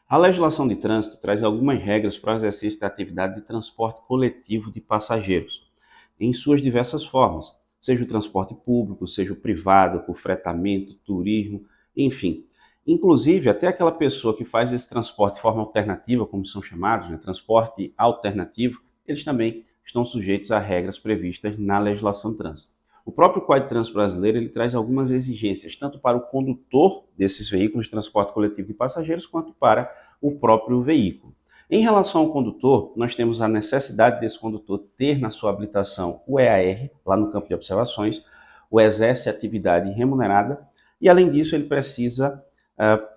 A legislação de trânsito traz algumas regras para o exercício da atividade de transporte coletivo de passageiros, em suas diversas formas, seja o transporte público, seja o privado, por fretamento, turismo, enfim. Inclusive, até aquela pessoa que faz esse transporte de forma alternativa, como são chamados, né, transporte alternativo, eles também estão sujeitos a regras previstas na legislação de trânsito. O próprio Código de Trânsito brasileiro ele traz algumas exigências, tanto para o condutor desses veículos de transporte coletivo de passageiros, quanto para o próprio veículo. Em relação ao condutor, nós temos a necessidade desse condutor ter na sua habilitação o EAR, lá no campo de observações, o exerce atividade remunerada, e além disso ele precisa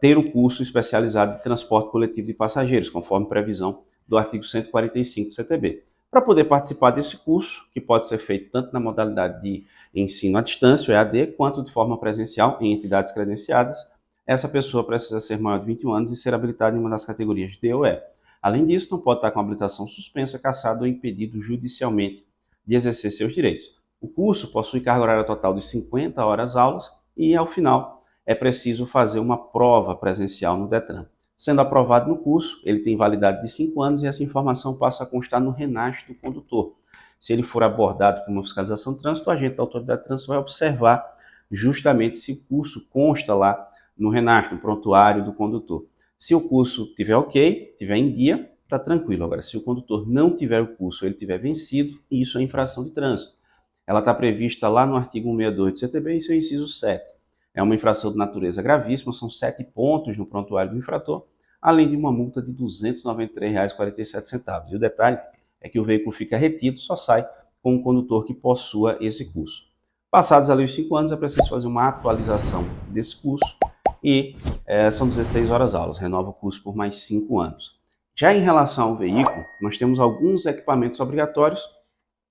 ter o curso especializado de transporte coletivo de passageiros, conforme previsão do artigo 145 do CTB. Para poder participar desse curso, que pode ser feito tanto na modalidade de ensino à distância, o EAD, quanto de forma presencial em entidades credenciadas, essa pessoa precisa ser maior de 21 anos e ser habilitada em uma das categorias D ou E. Além disso, não pode estar com a habilitação suspensa, cassado ou impedido judicialmente de exercer seus direitos. O curso possui carga horária total de 50 horas aulas e, ao final, é preciso fazer uma prova presencial no Detran. Sendo aprovado no curso, ele tem validade de 5 anos e essa informação passa a constar no RENAST do condutor. Se ele for abordado por uma fiscalização de trânsito, o agente da autoridade de trânsito vai observar justamente se o curso consta lá no RENAST, no prontuário do condutor. Se o curso tiver ok, tiver em dia, está tranquilo. Agora, se o condutor não tiver o curso, ele tiver vencido, isso é infração de trânsito. Ela está prevista lá no artigo 162 do CTB, em seu inciso 7. É uma infração de natureza gravíssima, são 7 pontos no prontuário do infrator, além de uma multa de R$ 293,47. E o detalhe é que o veículo fica retido, só sai com um condutor que possua esse curso. Passados ali os 5 anos, é preciso fazer uma atualização desse curso e são 16 horas aulas, renova o curso por mais 5 anos. Já em relação ao veículo, nós temos alguns equipamentos obrigatórios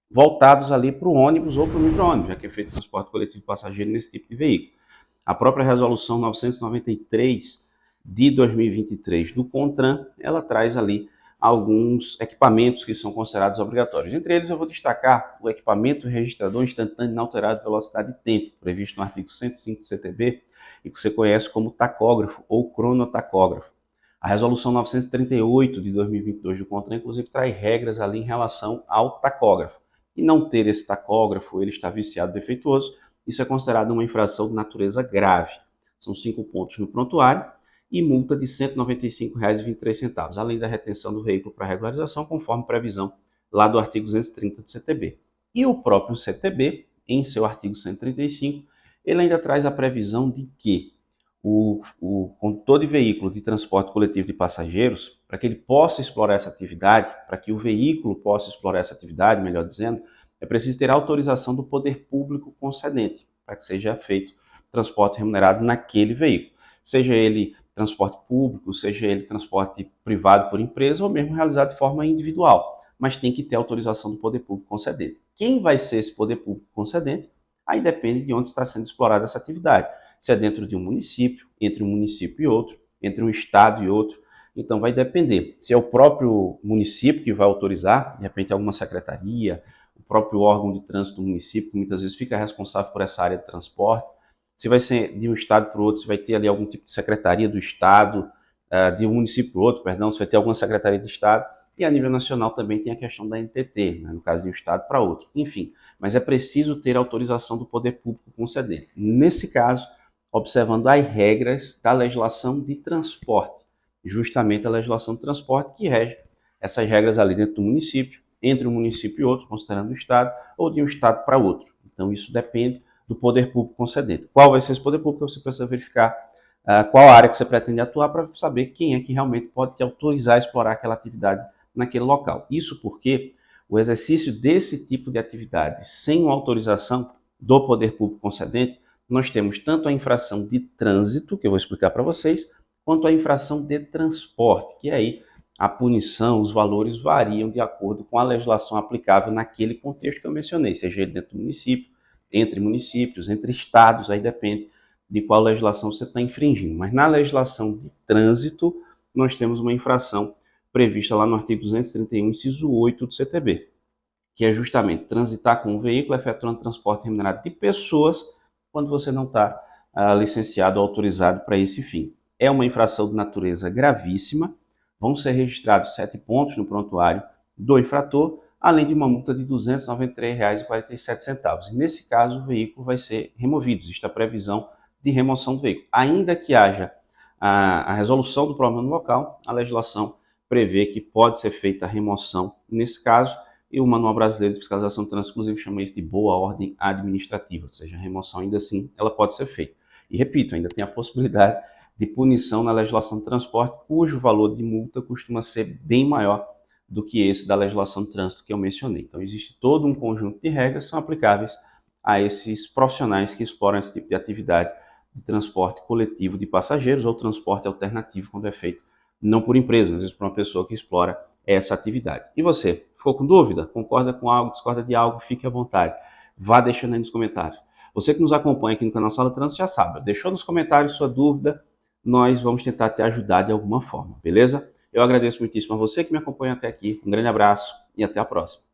voltados ali para o ônibus ou para o micro-ônibus, já que é feito transporte coletivo de passageiro nesse tipo de veículo. A própria resolução 993 de 2023 do CONTRAN, ela traz ali alguns equipamentos que são considerados obrigatórios. Entre eles eu vou destacar o equipamento registrador instantâneo inalterado de velocidade e tempo, previsto no artigo 105 do CTB, e que você conhece como tacógrafo ou cronotacógrafo. A resolução 938 de 2022 do CONTRAN, inclusive, traz regras ali em relação ao tacógrafo. E não ter esse tacógrafo, ele está viciado, defeituoso, isso é considerado uma infração de natureza grave. São 5 pontos no prontuário e multa de R$ 195,23, além da retenção do veículo para regularização, conforme previsão lá do artigo 230 do CTB. E o próprio CTB, em seu artigo 135, ele ainda traz a previsão de que o condutor de veículo de transporte coletivo de passageiros, para que ele possa explorar essa atividade, para que o veículo possa explorar essa atividade, melhor dizendo, é preciso ter autorização do poder público concedente, para que seja feito transporte remunerado naquele veículo. Seja ele transporte público, seja ele transporte privado por empresa, ou mesmo realizado de forma individual, mas tem que ter autorização do poder público concedente. Quem vai ser esse poder público concedente? Aí depende de onde está sendo explorada essa atividade. Se é dentro de um município, entre um município e outro, entre um estado e outro. Então vai depender. Se é o próprio município que vai autorizar, de repente alguma secretaria, o próprio órgão de trânsito do município, que muitas vezes fica responsável por essa área de transporte. Se vai ser de um estado para o outro, se vai ter ali algum tipo de secretaria do estado, de um município para o outro, perdão, se vai ter alguma secretaria de estado. E a nível nacional também tem a questão da NTT, né, no caso de um estado para outro. Enfim, mas é preciso ter autorização do poder público concedente. Nesse caso, observando as regras da legislação de transporte, justamente a legislação de transporte que rege essas regras ali dentro do município, entre um município e outro, considerando o estado, ou de um estado para outro. Então isso depende do poder público concedente. Qual vai ser esse poder público? Você precisa verificar qual área que você pretende atuar para saber quem é que realmente pode te autorizar a explorar aquela atividade naquele local. Isso porque o exercício desse tipo de atividade sem uma autorização do poder público concedente, nós temos tanto a infração de trânsito, que eu vou explicar para vocês, quanto a infração de transporte, que aí a punição, os valores variam de acordo com a legislação aplicável naquele contexto que eu mencionei, seja ele dentro do município, entre municípios, entre estados, aí depende de qual legislação você está infringindo. Mas na legislação de trânsito, nós temos uma infração prevista lá no artigo 231, inciso 8 do CTB, que é justamente transitar com o veículo efetuando transporte remunerado de pessoas quando você não está licenciado ou autorizado para esse fim. é uma infração de natureza gravíssima, vão ser registrados 7 pontos no prontuário do infrator, além de uma multa de R$ 293,47. E nesse caso, o veículo vai ser removido. Existe a previsão de remoção do veículo. Ainda que haja a resolução do problema no local, a legislação prevê que pode ser feita a remoção nesse caso, e o Manual Brasileiro de Fiscalização do Trânsito, inclusive, chama isso de boa ordem administrativa, ou seja, a remoção ainda assim ela pode ser feita. E repito, ainda tem a possibilidade de punição na legislação de transporte, cujo valor de multa costuma ser bem maior do que esse da legislação de trânsito que eu mencionei. Então, existe todo um conjunto de regras que são aplicáveis a esses profissionais que exploram esse tipo de atividade de transporte coletivo de passageiros ou transporte alternativo, quando é feito não por empresa, mas por uma pessoa que explora essa atividade. E você, ficou com dúvida? Concorda com algo, discorda de algo? Fique à vontade. Vá deixando aí nos comentários. Você que nos acompanha aqui no canal Sala Trânsito já sabe, deixou nos comentários sua dúvida, nós vamos tentar te ajudar de alguma forma, beleza? Eu agradeço muitíssimo a você que me acompanha até aqui. Um grande abraço e até a próxima.